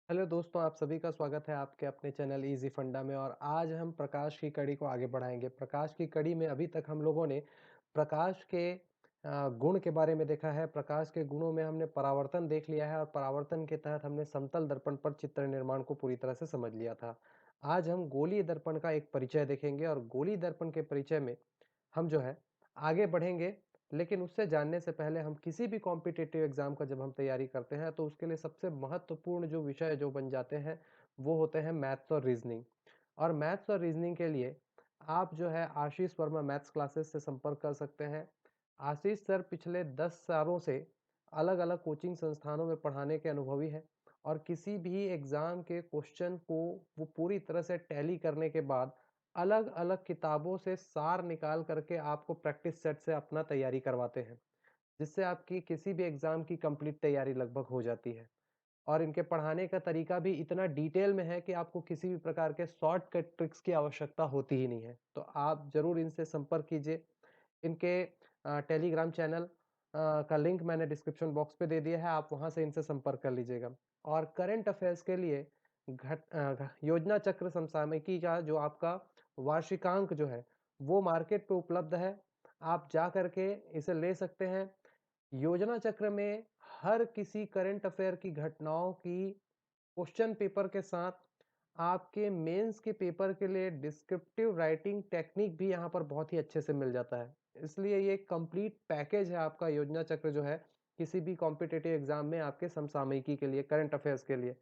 Hello दोस्तों, आप सभी का स्वागत है आपके अपने चैनल इजी फंडा में। और आज हम प्रकाश की कड़ी को आगे बढ़ाएंगे। प्रकाश की कड़ी में अभी तक हम लोगों ने प्रकाश के गुण के बारे में देखा है। प्रकाश के गुणों में हमने परावर्तन देख लिया है और परावर्तन के तहत हमने समतल दर्पण पर चित्र निर्माण को पूरी तरह से समझ लिया था। आज हम गोलीय दर्पण का एक परिचय देखेंगे और गोलीय दर्पण के परिचय में हम जो है आगे बढ़ेंगे। लेकिन उससे जानने से पहले हम किसी भी कॉम्पिटिटिव एग्जाम का जब हम तैयारी करते हैं तो उसके लिए सबसे महत्वपूर्ण जो विषय जो बन जाते हैं वो होते हैं मैथ्स और रीजनिंग। और मैथ्स और रीजनिंग के लिए आप जो है आशीष वर्मा मैथ्स क्लासेस से संपर्क कर सकते हैं। आशीष सर पिछले 10 सालों से अलग अलग कोचिंग संस्थानों में पढ़ाने के अनुभवी हैं और किसी भी एग्जाम के क्वेश्चन को वो पूरी तरह से टैली करने के बाद अलग अलग किताबों से सार निकाल करके आपको प्रैक्टिस सेट से अपना तैयारी करवाते हैं, जिससे आपकी किसी भी एग्जाम की कंप्लीट तैयारी लगभग हो जाती है। और इनके पढ़ाने का तरीका भी इतना डिटेल में है कि आपको किसी भी प्रकार के शॉर्टकट ट्रिक्स की आवश्यकता होती ही नहीं है। तो आप जरूर इनसे संपर्क कीजिए। इनके टेलीग्राम चैनल का लिंक मैंने डिस्क्रिप्शन बॉक्स पे दे दिया है, आप वहां से इनसे संपर्क कर लीजिएगा। और करंट अफेयर्स के लिए योजना चक्र समसामयिकी का जो आपका वार्षिकांक जो है वो मार्केट पे उपलब्ध है। आप जा करके इसे ले सकते हैं। योजना चक्र में हर किसी करंट अफेयर की घटनाओं की क्वेश्चन पेपर के साथ आपके मेंस के पेपर के लिए डिस्क्रिप्टिव राइटिंग टेक्निक भी यहाँ पर बहुत ही अच्छे से मिल जाता है। इसलिए ये कंप्लीट पैकेज है आपका योजना चक्र जो है किसी भी कॉम्पिटिटिव एग्जाम में आपके समसामयिकी के लिए, करंट अफेयर्स के लिए।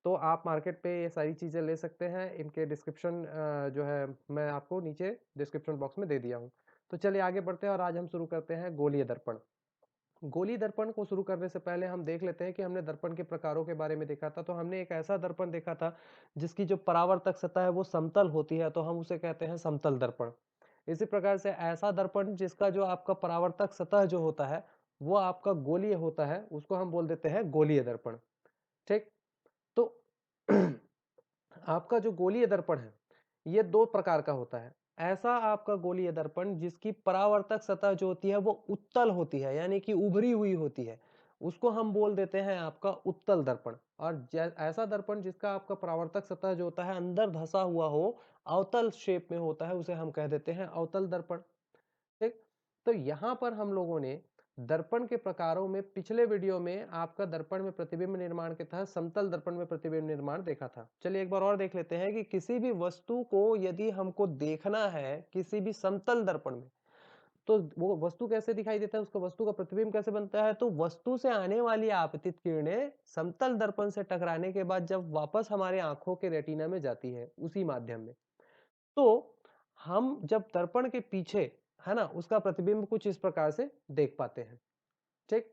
तो आप मार्केट पे ये सारी चीज़ें ले सकते हैं। इनके डिस्क्रिप्शन जो है मैं आपको नीचे डिस्क्रिप्शन बॉक्स में दे दिया हूँ। तो चलिए आगे बढ़ते हैं और आज हम शुरू करते हैं गोलीय दर्पण। गोली दर्पण को शुरू करने से पहले हम देख लेते हैं कि हमने दर्पण के प्रकारों के बारे में देखा था। तो हमने एक ऐसा दर्पण देखा था जिसकी जो परावर्तक सतह है वो समतल होती है, तो हम उसे कहते हैं समतल दर्पण। इसी प्रकार से ऐसा दर्पण जिसका जो आपका परावर्तक सतह जो होता है वो आपका गोलीय होता है, उसको हम बोल देते हैं गोलीय दर्पण। ठीक। तो आपका जो गोलीय दर्पण है ये दो प्रकार का होता है। ऐसा आपका गोलीय दर्पण जिसकी परावर्तक सतह जो होती है वो उत्तल होती है, यानी कि उभरी हुई होती है, उसको हम बोल देते हैं आपका उत्तल दर्पण। और ऐसा दर्पण जिसका आपका परावर्तक सतह जो होता है अंदर धसा हुआ हो, अवतल शेप में होता है, उसे हम कह देते हैं अवतल दर्पण। ठीक। तो यहां पर हम लोगों ने दर्पण के प्रकारों में पिछले वीडियो में आपका दर्पण में प्रतिबिंब निर्माण के तहत समतल दर्पण में प्रतिबिंब निर्माण देखा था। चलिए एक बार और देख लेते हैं कि किसी भी वस्तु को यदि हमको देखना है किसी भी समतल दर्पण में, तो वो वस्तु कैसे दिखाई देता है, उसका वस्तु का प्रतिबिंब कैसे बनता है। तो वस्तु से आने वाली आपतित किरणें समतल दर्पण से टकराने के बाद जब वापस हमारे आंखों के रेटिना में जाती है उसी माध्यम में, तो हम जब दर्पण के पीछे है ना उसका प्रतिबिंब कुछ इस प्रकार से देख पाते हैं। ठीक।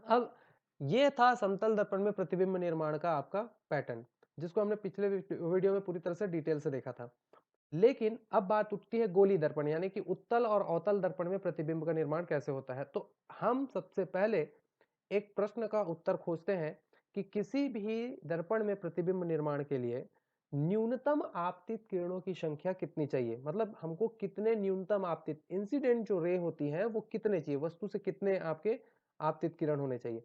अब ये था समतल दर्पण में प्रतिबिंब निर्माण का आपका पैटर्न, जिसको हमने पिछले वीडियो में पूरी तरह से डिटेल से देखा था। लेकिन अब बात उठती है गोली दर्पण, यानी कि उत्तल और अवतल दर्पण में प्रतिबिंब का निर्माण कैसे होता है। तो हम सबसे पहले एक प्रश्न का उत्तर खोजते हैं कि किसी भी दर्पण में प्रतिबिंब निर्माण के लिए न्यूनतम आपतित किरणों की संख्या कितनी चाहिए। मतलब हमको कितने न्यूनतम आपतित इंसिडेंट जो रे होती है वो कितने चाहिए, वस्तु से कितने आपके आपतित किरण होने चाहिए।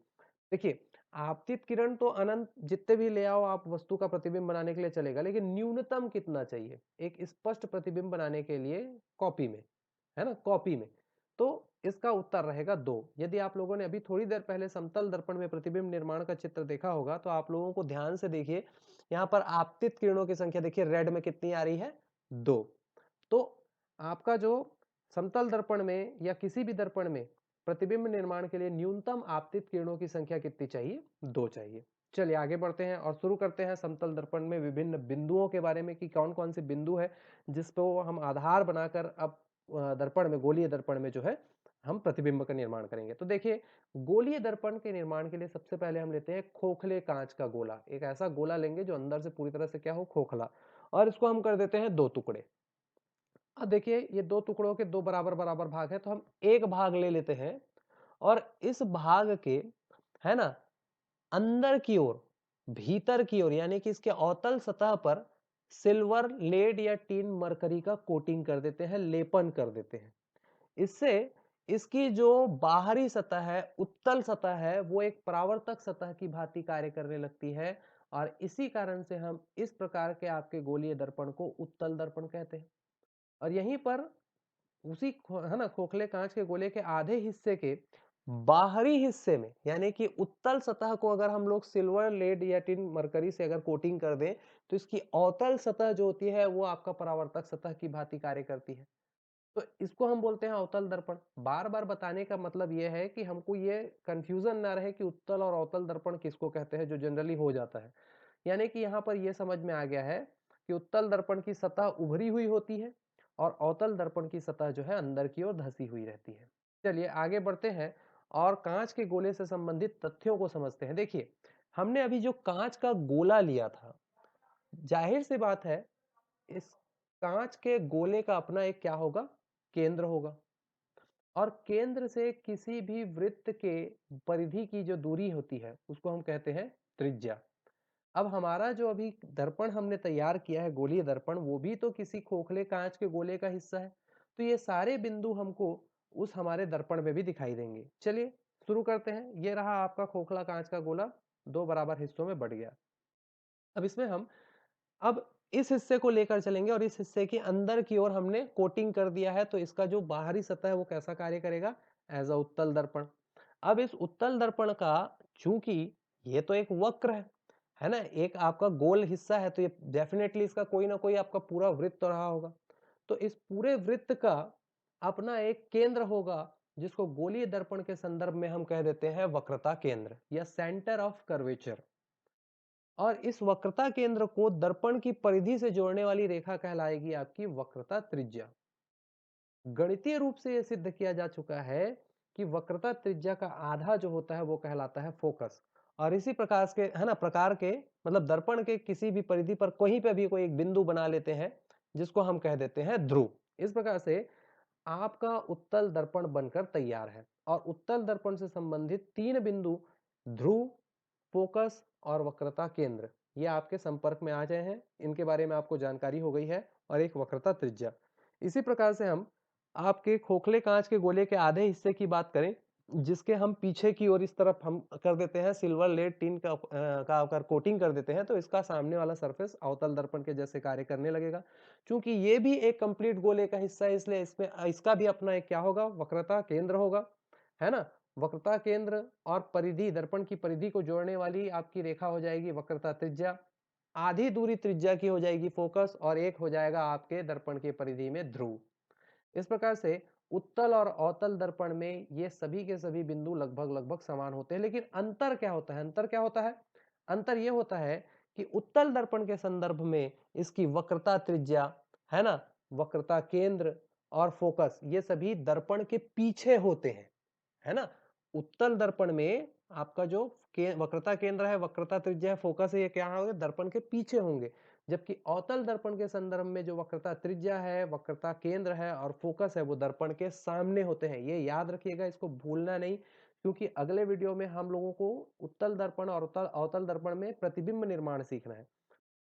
देखिए, आपतित किरण तो अनंत जितने भी ले आओ आप वस्तु का प्रतिबिंब बनाने के लिए चलेगा, लेकिन न्यूनतम कितना चाहिए एक स्पष्ट प्रतिबिंब बनाने के लिए कॉपी में, है ना, कॉपी में। तो इसका उत्तर रहेगा 2। यदि आप लोगों ने अभी थोड़ी देर पहले समतल दर्पण में प्रतिबिंब निर्माण का चित्र देखा होगा तो आप लोगों को ध्यान से देखिए, यहाँ पर आपतित किरणों की संख्या देखिए रेड में कितनी आ रही है, 2। तो आपका जो समतल दर्पण में या किसी भी दर्पण में प्रतिबिंब निर्माण के लिए न्यूनतम आपतित किरणों की संख्या कितनी चाहिए, 2 चाहिए। चलिए आगे बढ़ते हैं और शुरू करते हैं समतल दर्पण में विभिन्न बिंदुओं के बारे में कि कौन कौन से बिंदु है जिस पर हम आधार बनाकर अब दर्पण में, गोलीय दर्पण में जो है हम प्रतिबिंब का निर्माण करेंगे। तो देखिए, गोलीय दर्पण के निर्माण के लिए सबसे पहले हम लेते हैं खोखले कांच का गोला। एक ऐसा गोला लेंगे जो अंदर से पूरी तरह से क्या हो, खोखला, और इसको हम कर देते हैं 2 टुकड़े। अब देखिए ये 2 टुकड़ों के 2 बराबर बराबर भाग है, तो हम एक भाग ले लेते हैं और इस भाग के, है ना, अंदर की ओर, भीतर की ओर, यानी कि इसके अवतल सतह पर सिल्वर, लेड या टिन मरकरी का कोटिंग कर देते हैं, लेपन कर देते हैं। इससे इसकी जो बाहरी सतह है, उत्तल सतह है, वो एक परावर्तक सतह की भांति कार्य करने लगती है और इसी कारण से हम इस प्रकार के आपके गोलीय दर्पण को उत्तल दर्पण कहते हैं। और यहीं पर उसी है ना खोखले कांच के गोले के आधे हिस्से के बाहरी हिस्से में यानी कि उत्तल सतह को अगर हम लोग सिल्वर लेड या टिन मरकरी से अगर कोटिंग कर दें तो इसकी अवतल सतह जो होती है वो आपका परावर्तक सतह की भांति कार्य करती है। तो इसको हम बोलते हैं अवतल दर्पण। बार बार बताने का मतलब ये है कि हमको ये कंफ्यूजन ना रहे कि उत्तल और अवतल दर्पण किसको कहते हैं, जो जनरली हो जाता है। यानी कि यहाँ पर ये समझ में आ गया है कि उत्तल दर्पण की सतह उभरी हुई होती है और अवतल दर्पण की सतह जो है अंदर की ओर धसी हुई रहती है। चलिए आगे बढ़ते हैं और कांच के गोले से संबंधित तथ्यों को समझते हैं। देखिए, हमने अभी जो कांच का गोला लिया था, जाहिर सी बात है इस कांच के गोले का अपना एक क्या होगा, केंद्र होगा। और केंद्र से किसी भी वृत्त के परिधि की जो दूरी होती है उसको हम कहते हैं त्रिज्या। अब हमारा जो अभी दर्पण हमने तैयार किया है गोलीय दर्पण, वो भी तो किसी खोखले कांच के गोले का हिस्सा है। तो ये सारे बिंदु हमको उस हमारे दर्पण में भी दिखाई देंगे। चलिए शुरू करते हैं। ये रहा आपका खोखला कांच का गोला, दो बराबर हिस्सों में बढ़ गया। अब इसमें हम अब इस हिस्से को लेकर चलेंगे और इस हिस्से के अंदर की ओर हमने कोटिंग कर दिया है, तो इसका जो बाहरी सतह है वो कैसा कार्य करेगा, एज अ उत्तल दर्पण। अब इस उत्तल दर्पण का, चूंकि ये तो एक वक्र है ना, एक आपका गोल हिस्सा है, तो ये डेफिनेटली इसका कोई ना कोई आपका पूरा वृत्त रहा होगा। तो इस पूरे वृत्त का अपना एक केंद्र होगा जिसको गोलीय दर्पण के संदर्भ में हम कह देते हैं वक्रता केंद्र या सेंटर ऑफ कर्वेचर। और इस वक्रता केंद्र को दर्पण की परिधि से जोड़ने वाली रेखा कहलाएगी आपकी वक्रता त्रिज्या। गणितीय रूप से यह सिद्ध किया जा चुका है कि वक्रता त्रिज्या का आधा जो होता है वो कहलाता है फोकस। और इसी प्रकार के है ना प्रकार के मतलब दर्पण के किसी भी परिधि पर कहीं पे भी कोई एक बिंदु बना लेते हैं जिसको हम कह देते हैं ध्रुव। इस प्रकार से आपका उत्तल दर्पण बनकर तैयार है और उत्तल दर्पण से संबंधित तीन बिंदु ध्रुव, फोकस और वक्रता केंद्र ये आपके संपर्क में आ गए हैं। इनके बारे में आपको जानकारी हो गई है और एक वक्रता त्रिज्या। इसी प्रकार से हम आपके खोखले कांच के गोले के आधे हिस्से की बात करें जिसके हम पीछे की ओर इस तरफ हम कर देते हैं सिल्वर लेड टिन का अगर कोटिंग कर देते हैं तो इसका सामने वाला सरफेस अवतल दर्पण के जैसे कार्य करने लगेगा। क्योंकि ये भी एक कंप्लीट गोले का हिस्सा है इसलिए इसमें इसका भी अपना एक क्या होगा, वक्रता केंद्र होगा, है ना। वक्रता केंद्र और परिधि, दर्पण की परिधि को जोड़ने वाली आपकी रेखा हो जाएगी वक्रता त्रिज्या। आधी दूरी त्रिज्या की हो जाएगी फोकस और एक हो जाएगा आपके दर्पण की परिधि में ध्रुव। इस प्रकार से उत्तल और अवतल दर्पण में ये सभी के सभी बिंदु लगभग लगभग समान होते हैं। लेकिन अंतर क्या होता है, अंतर क्या होता है, अंतर ये होता है कि उत्तल दर्पण के संदर्भ में इसकी वक्रता त्रिज्या, है ना, वक्रता केंद्र और फोकस ये सभी दर्पण के पीछे होते हैं, है ना। उत्तल दर्पण में आपका जो वक्रता केंद्र है, वक्रता त्रिज्या है, फोकस है, ये क्या होंगे, दर्पण के पीछे होंगे। जबकि अवतल दर्पण के संदर्भ में जो वक्रता त्रिज्या है, वक्रता केंद्र है और फोकस है वो दर्पण के सामने होते हैं। ये याद रखिएगा, इसको भूलना नहीं, क्योंकि अगले वीडियो में हम लोगों को उत्तल दर्पण और अवतल दर्पण में प्रतिबिंब निर्माण सीखना है।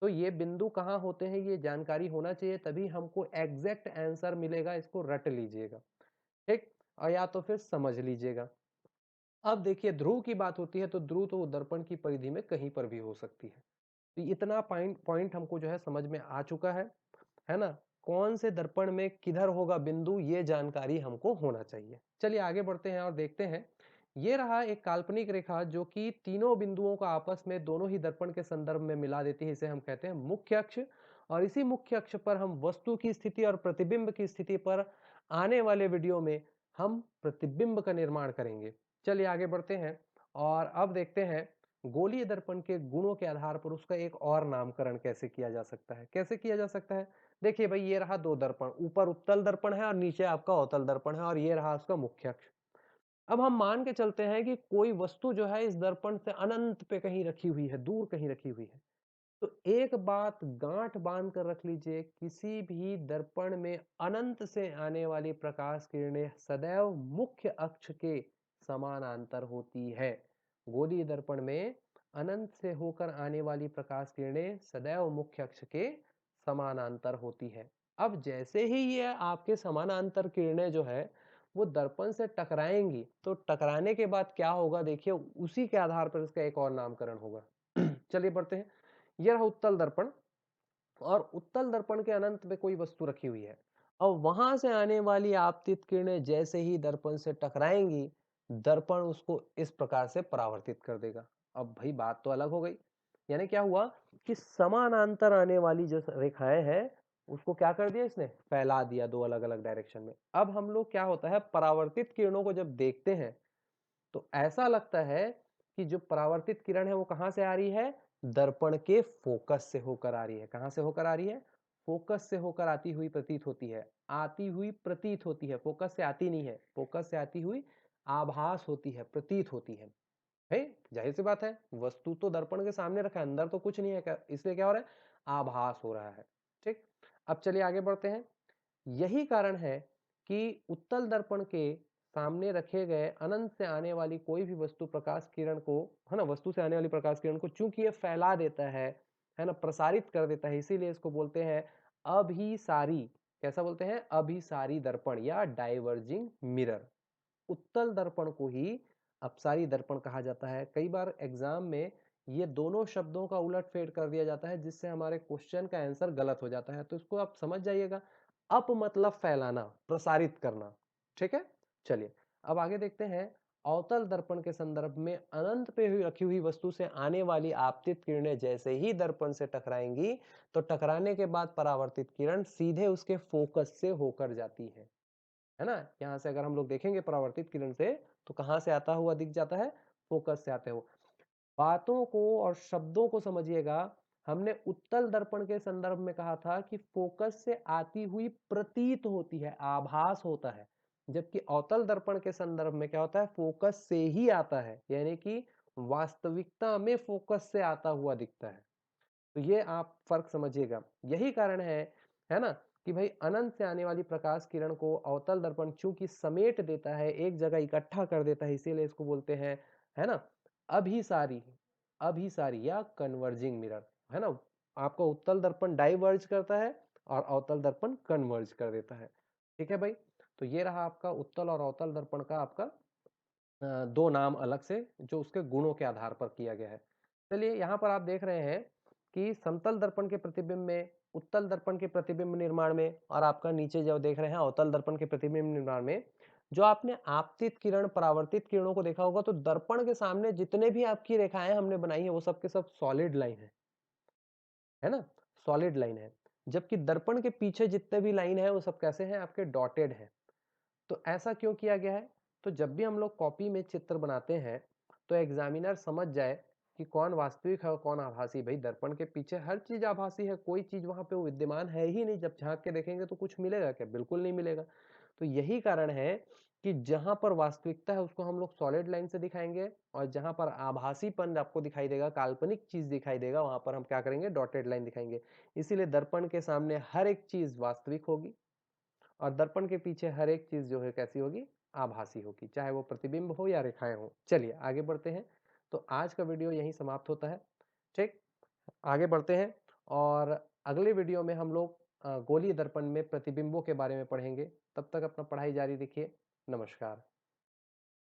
तो ये बिंदु कहाँ होते हैं ये जानकारी होना चाहिए, तभी हमको एग्जैक्ट आंसर मिलेगा। इसको रट लीजिएगा, ठीक, और या तो फिर समझ लीजिएगा। अब देखिए ध्रुव की बात होती है तो ध्रुव तो दर्पण की परिधि में कहीं पर भी हो सकती है। तो इतना पॉइंट हमको जो है समझ में आ चुका है ना। कौन से दर्पण में किधर होगा बिंदु ये जानकारी हमको होना चाहिए। चलिए आगे बढ़ते हैं और देखते हैं। ये रहा एक काल्पनिक रेखा जो कि तीनों बिंदुओं को आपस में दोनों ही दर्पण के संदर्भ में मिला देती है। इसे हम कहते हैं मुख्य अक्ष। और इसी मुख्य अक्ष पर हम वस्तु की स्थिति और प्रतिबिंब की स्थिति पर आने वाले वीडियो में हम प्रतिबिंब का निर्माण करेंगे। चलिए आगे बढ़ते हैं और अब देखते हैं गोलीय दर्पण के गुणों के आधार पर उसका एक और नामकरण कैसे किया जा सकता है। कैसे किया जा सकता है, देखिए भाई ये रहा दो दर्पण, ऊपर उत्तल दर्पण है और नीचे आपका अवतल दर्पण है और ये रहा उसका मुख्य अक्ष। अब हम मान के चलते हैं कि कोई वस्तु जो है इस दर्पण से अनंत पे कहीं रखी हुई है, दूर कहीं रखी हुई है। तो एक बात गांठ बांध कर रख लीजिए, किसी भी दर्पण में अनंत से आने वाली प्रकाश किरणें सदैव मुख्य अक्ष के समानांतर होती है। गोलीय दर्पण में अनंत से होकर आने वाली प्रकाश किरणें सदैव मुख्य अक्ष के समानांतर होती है। अब जैसे ही ये आपके समानांतर किरणें जो है वो दर्पण से टकराएंगी, तो टकराने के बाद क्या होगा देखिए, उसी के आधार पर इसका एक और नामकरण होगा। चलिए बढ़ते हैं। ये रहा उत्तल दर्पण और उत्तल दर्पण के अनंत में कोई वस्तु रखी हुई है। अब वहां से आने वाली आपतित किरणें जैसे ही दर्पण से टकराएंगी, दर्पण उसको इस प्रकार से परावर्तित कर देगा। अब भाई बात तो अलग हो गई, यानी क्या हुआ कि समानांतर आने वाली जो रेखाएं हैं उसको क्या कर दिया, इसने फैला दिया दो अलग अलग डायरेक्शन में। अब हम लोग क्या होता है, परावर्तित किरणों को जब देखते हैं तो ऐसा लगता है कि जो परावर्तित किरण है वो कहां से आ रही है, दर्पण के फोकस से होकर आ रही है। कहां से होकर आ रही है, फोकस से होकर आती हुई प्रतीत होती है। आती हुई प्रतीत होती है, फोकस से आती नहीं है, फोकस से आती हुई आभास होती है, प्रतीत होती है। है जाहिर सी बात है, वस्तु तो दर्पण के सामने रखा है, अंदर तो कुछ नहीं है, इसलिए क्या हो रहा है, आभास हो रहा है। ठीक, अब चलिए आगे बढ़ते हैं। यही कारण है कि उत्तल दर्पण के सामने रखे गए अनंत से आने वाली कोई भी वस्तु प्रकाश किरण को, है ना, वस्तु से आने वाली प्रकाश किरण को चूंकि ये फैला देता है ना, प्रसारित कर देता है, इसीलिए इसको बोलते हैं अभिसारी। कैसा बोलते हैं, अभिसारी दर्पण या डाइवर्जिंग मिरर। उत्तल दर्पण को ही अपसारी दर्पण कहा जाता है। कई बार एग्जाम में ये दोनों शब्दों का उलटफेर कर दिया जाता है, जिससे हमारे क्वेश्चन का आंसर गलत हो जाता है, तो इसको आप समझ जाइएगा। अप मतलब फैलाना, प्रसारित करना। ठीक है, चलिए अब आगे देखते हैं। अवतल दर्पण के संदर्भ में अनंत पे हुई रखी हुई वस्तु से आने वाली आपतित किरणें जैसे ही दर्पण से टकराएंगी तो टकराने के बाद परावर्तित किरण सीधे उसके फोकस से होकर जाती है ना। यहां से अगर हम लोग देखेंगे परावर्तित किरण से तो कहां से आता हुआ दिख जाता है, फोकस से आते हुए। बातों को और शब्दों को समझिएगा। हमने उत्तल दर्पण के संदर्भ में कहा था कि फोकस से आती हुई प्रतीत होती है, आभास होता है, जबकि अवतल दर्पण के संदर्भ में क्या होता है, फोकस से ही आता है, यानी कि वास्तविकता में फोकस से आता हुआ दिखता है। तो ये आप फर्क समझिएगा। यही कारण है ना, कि भाई अनंत से आने वाली प्रकाश किरण को अवतल दर्पण चूंकि समेट देता है, एक जगह इकट्ठा कर देता है, इसीलिए इसको बोलते हैं, है ना, अभिसारी। अभिसारी या कन्वर्जिंग मिरर, है ना। आपका उत्तल दर्पण डाइवर्ज करता है और अवतल दर्पण कन्वर्ज कर देता है। ठीक है भाई, तो ये रहा आपका उत्तल और अवतल दर्पण का आपका दो नाम अलग से, जो उसके गुणों के आधार पर किया गया है। चलिए यहाँ पर आप देख रहे हैं कि समतल दर्पण के प्रतिबिंब में, उत्तल दर्पण के प्रतिबिंब निर्माण में, और आपका नीचे जो देख रहे हैं अवतल दर्पण के प्रतिबिंब निर्माण में, जो आपने आपतित किरण परावर्तित किरणों को देखा होगा, तो दर्पण के सामने जितने भी आपकी रेखाएं हमने बनाई है वो सब के सब सॉलिड लाइन है ना, सॉलिड लाइन है। जबकि दर्पण के पीछे जितने भी लाइन है वो सब कैसे हैं, आपके डॉटेड है। तो ऐसा क्यों किया गया है, तो जब भी हम लोग कॉपी में चित्र बनाते हैं तो एग्जामिनर समझ जाए कि कौन वास्तविक है और कौन आभासी। भाई दर्पण के पीछे हर चीज आभासी है, कोई चीज वहां पे विद्यमान है ही नहीं। जब झांक के देखेंगे तो कुछ मिलेगा क्या, बिल्कुल नहीं मिलेगा। तो यही कारण है कि जहां पर वास्तविकता है उसको हम लोग सॉलिड लाइन से दिखाएंगे, और जहां पर आभासीपन आपको दिखाई देगा, काल्पनिक चीज दिखाई देगा, वहां पर हम क्या करेंगे, डॉटेड लाइन दिखाएंगे। इसीलिए दर्पण के सामने हर एक चीज वास्तविक होगी और दर्पण के पीछे हर एक चीज जो है कैसी होगी, आभासी होगी, चाहे वो प्रतिबिंब हो या रेखाएं हो। चलिए आगे बढ़ते हैं। तो आज का वीडियो यहीं समाप्त होता है। ठीक, आगे बढ़ते हैं और अगले वीडियो में हम लोग गोलीय दर्पण में प्रतिबिंबों के बारे में पढ़ेंगे। तब तक अपना पढ़ाई जारी रखिए। नमस्कार।